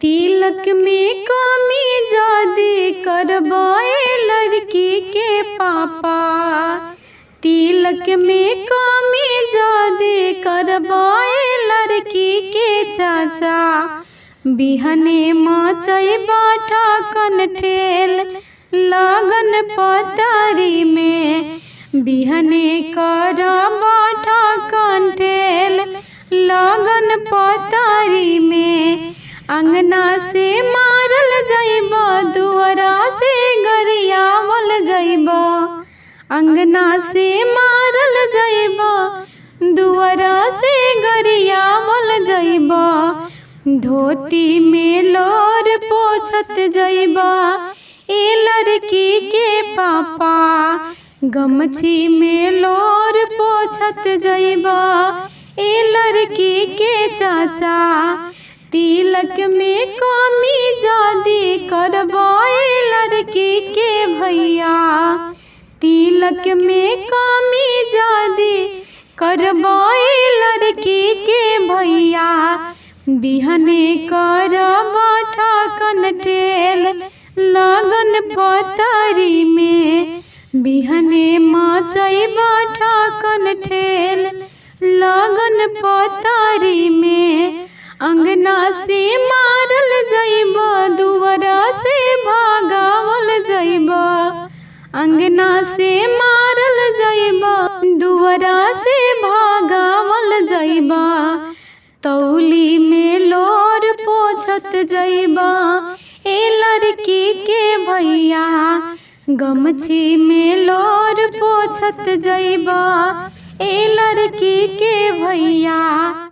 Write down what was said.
तिलक में कमी जदी करबाए लड़की के पापा। तिलक में कमी जदी करबाए लड़की के चाचा। बिहने मचैबा ठाकन ठेल लगन पतरी में। बिहने करबा ठाकन ठेल लगन पतरी में। अंगना से मारल जाइबा दुआरा से गरियावल जाइबा। अंगना से मारल जाइबा दुआरा से गरियावल जाइबा। धोती में लोर पोछत जाइबा ए लड़की के पापा। गमछी में लोर पोछत जाइबा ए लड़की के चाचा। तिलक में कमी जदी करबाए लड़की के भैया। तिलक में कमी जदी करबाए लड़की के भैया। बिहने करबा ठाकन ठेल लगन पतरी में। बिहने मचैबा ठाकन ठेल लगन पतरी में। अंगना से मारल जाइबा दुआरा से भागावल जाइबा। अंगना से मारल जाइबा दुआरा से भागावल जाइबा। तौली में लोर पोछत जाइबा ए लड़की के भैया। गमछी में लोर पोछत जाइबा ए लड़की के भैया।